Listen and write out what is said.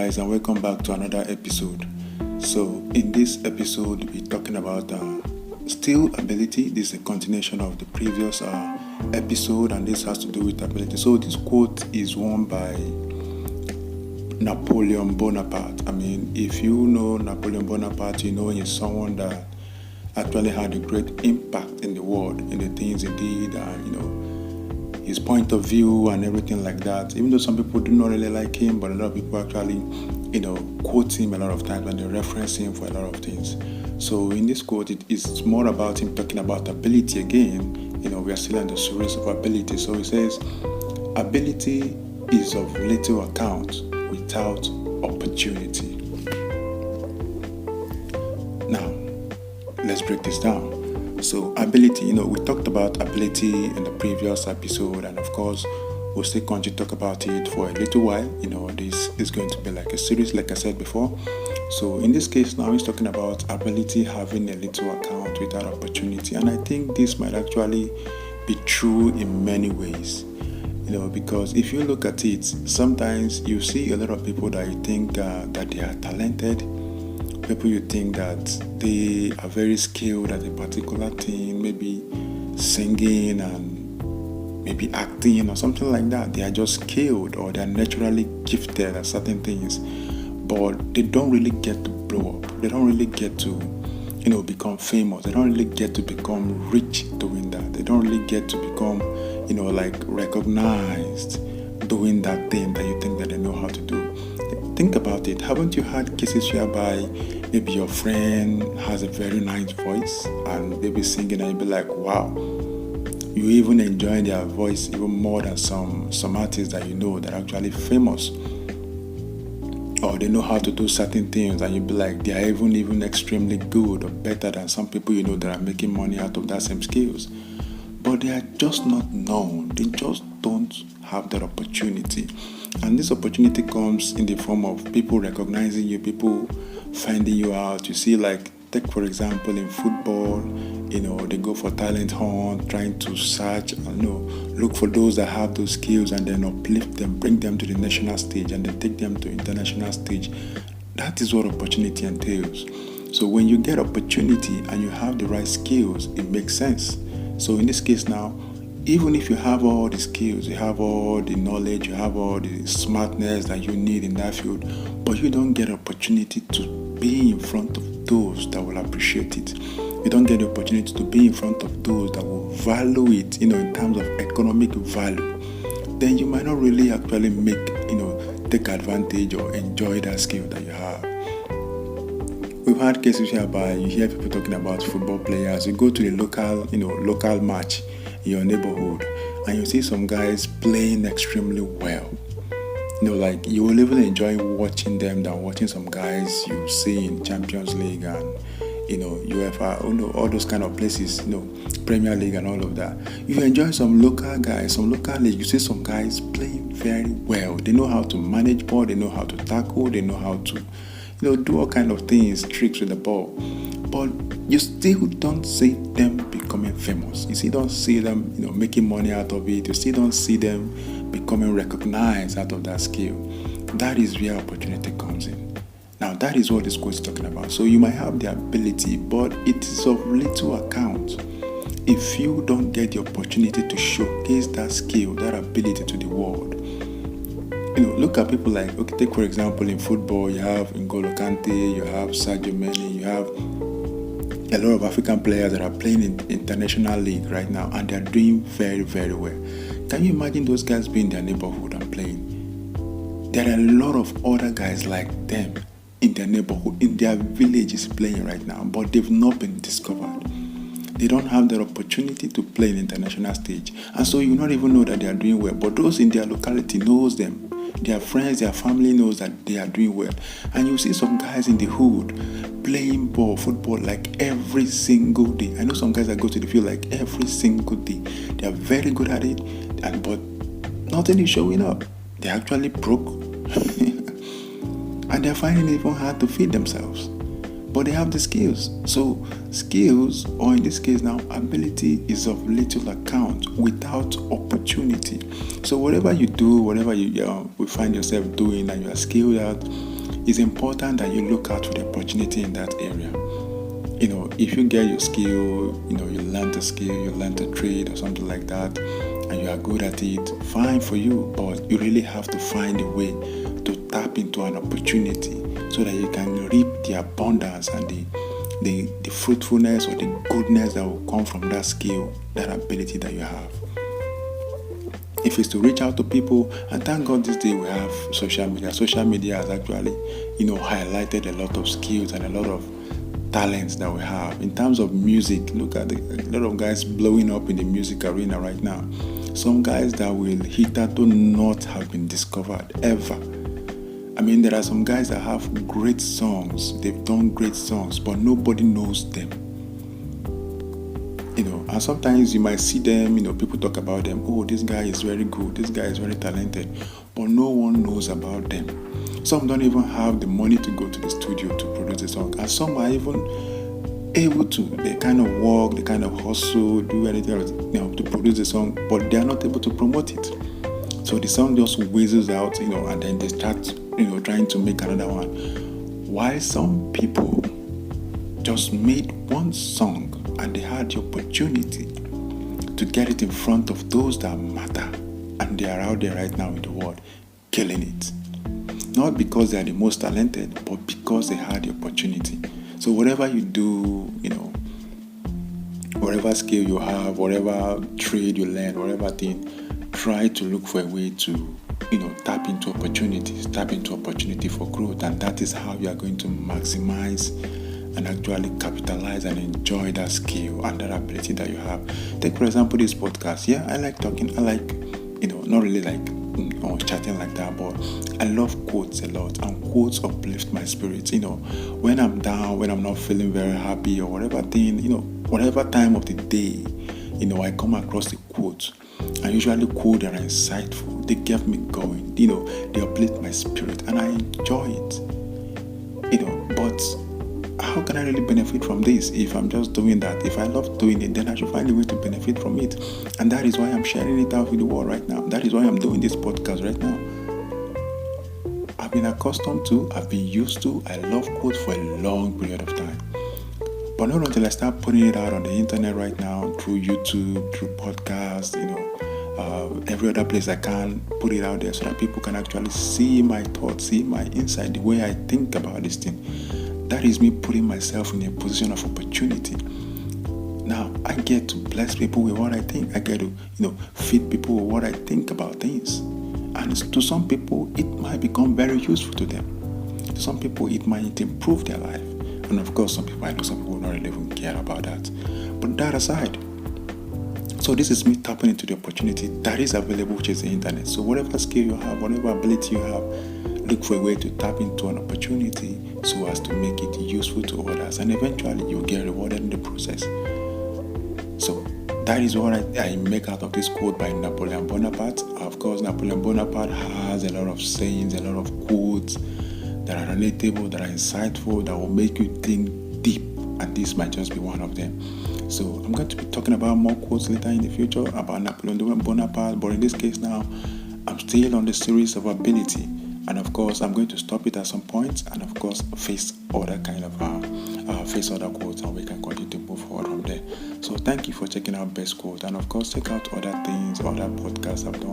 guys, and welcome back to another episode. So in this episode we're talking about still ability. This is a continuation of the previous episode, and this has to do with ability. So this quote is one by Napoleon Bonaparte. I mean, if you know Napoleon Bonaparte, you know he's someone that actually had a great impact in the world, in the things he did, and his point of view and everything like that. Even though some people do not really like him, but a lot of people actually, quote him a lot of times and they reference him for a lot of things. So in this quote, it is more about him talking about ability again. We are still in the series of ability. So he says, ability is of little account without opportunity. Now, let's break this down. So ability, we talked about ability in the previous episode, and of course we'll still continue to talk about it for a little while. This is going to be like a series, like I said before. So in this case now, he's talking about ability having a little account without opportunity, and I think this might actually be true in many ways. Because if you look at it, sometimes you see a lot of people that you think that they are talented, people you think that they are very skilled at a particular thing, maybe singing and maybe acting or something like that. They are just skilled, or they are naturally gifted at certain things, but they don't really get to blow up. They don't really get to become famous. They don't really get to become rich doing that. They don't really get to become recognized doing that thing that you think that they know how to do. Think about it. Haven't you had cases whereby maybe your friend has a very nice voice and they be singing and you be like, wow, you even enjoy their voice even more than some artists that that are actually famous, or they know how to do certain things and you be like, they are even extremely good or better than some people that are making money out of that same skills, but they are just not known. They just don't have that opportunity. And this opportunity comes in the form of people recognizing you, people finding you out. You see, take for example in football, they go for talent hunt, trying to search and look for those that have those skills and then uplift them, bring them to the national stage, and then take them to international stage. That is what opportunity entails. So when you get opportunity and you have the right skills, it makes sense. So in this case now, even if you have all the skills, you have all the knowledge, you have all the smartness that you need in that field, but you don't get opportunity to be in front of those that will appreciate it. You don't get the opportunity to be in front of those that will value it, in terms of economic value. Then you might not really actually take advantage or enjoy that skill that you have. We've had cases whereby you hear people talking about football players. You go to the local match in your neighborhood, and you see some guys playing extremely well. You will even enjoy watching them than watching some guys you see in Champions League and UEFA, all those kind of places, Premier League and all of that. You enjoy some local guys, some local league. You see some guys playing very well. They know how to manage ball, they know how to tackle, they know how to do all kind of things, tricks with the ball. But you still don't see them becoming famous. You still don't see them, making money out of it. You still don't see them becoming recognized out of that skill. That is where opportunity comes in. Now, that is what this quote is talking about. So you might have the ability, but it is of little account if you don't get the opportunity to showcase that skill, that ability to the world. Look at people take for example in football, you have N'Golo Kante, you have Sadio Mane, you have a lot of African players that are playing in international league right now, and they are doing very, very well. Can you imagine those guys being in their neighborhood and playing? There are a lot of other guys like them in their neighborhood, in their villages playing right now, but they've not been discovered. They don't have the opportunity to play in international stage, and so you not even know that they are doing well, but those in their locality knows them. Their friends, their family knows that they are doing well. And you see some guys in the hood playing football every single day. I know some guys that go to the field every single day. They are very good at it, but nothing is showing up. They're actually broke. And they're finding it even hard to feed themselves. But they have the skills. So skills, or in this case now, ability, is of little account without opportunity. So whatever you do, whatever you find yourself doing and you are skilled at, it's important that you look out for the opportunity in that area. If you get your skill, you learn the skill, you learn the trade or something like that, and you are good at it, fine for you. But you really have to find a way to tap into an opportunity so that you can reap the abundance and the fruitfulness or the goodness that will come from that skill, that ability that you have. If it's to reach out to people, and thank God this day we have social media. Social media has actually, highlighted a lot of skills and a lot of talents that we have. In terms of music, look at a lot of guys blowing up in the music arena right now. Some guys that will hitherto not have been discovered ever. There are some guys that have great songs. They've done great songs, but nobody knows them. And sometimes you might see them, people talk about them. Oh, this guy is very good. This guy is very talented. But no one knows about them. Some don't even have the money to go to the studio to produce a song. And some are even able to. They kind of work, they kind of hustle, do anything else, to produce a song. But they are not able to promote it. So the song just whizzes out, and then they start, trying to make another one. While some people just made one song and they had the opportunity to get it in front of those that matter, and they are out there right now in the world killing it. Not because they are the most talented, but because they had the opportunity. So whatever you do, whatever skill you have, whatever trade you learn, whatever thing, try to look for a way to tap into opportunities, tap into opportunity for growth, and that is how you are going to maximize and actually capitalize and enjoy that skill and that ability that you have. Take, for example, this podcast. Yeah, I like talking. I like, not really like chatting like that, but I love quotes a lot, and quotes uplift my spirits. When I'm down, when I'm not feeling very happy or whatever thing, whatever time of the day, I come across the quotes. And usually quotes that are insightful. They get me going. They uplift my spirit, and I enjoy it. But how can I really benefit from this if I'm just doing that? If I love doing it, then I should find a way to benefit from it. And that is why I'm sharing it out with the world right now. That is why I'm doing this podcast right now. I've been accustomed to, I've been used to, I love quotes for a long period of time. But not until I start putting it out on the internet right now, through YouTube, through podcasts, every other place I can, put it out there so that people can actually see my thoughts, see my insight, the way I think about this thing. That is me putting myself in a position of opportunity. Now, I get to bless people with what I think. I get to, feed people with what I think about things. And to some people, it might become very useful to them. To some people, it might improve their life. And of course, I know some people don't really even care about that. But that aside, so this is me tapping into the opportunity that is available, which is the internet. So whatever skill you have, whatever ability you have, look for a way to tap into an opportunity so as to make it useful to others. And eventually, you'll get rewarded in the process. So that is what I make out of this quote by Napoleon Bonaparte. Of course, Napoleon Bonaparte has a lot of sayings, a lot of quotes that are relatable, that are insightful, that will make you think deep, and this might just be one of them. So I'm going to be talking about more quotes later in the future about Napoleon Bonaparte, but in this case now, I'm still on the series of ability, and of course I'm going to stop it at some point, and of course face other quotes, and we can continue to move forward from there. So thank you for checking out Best Quote, and of course check out other things, other podcasts I've done.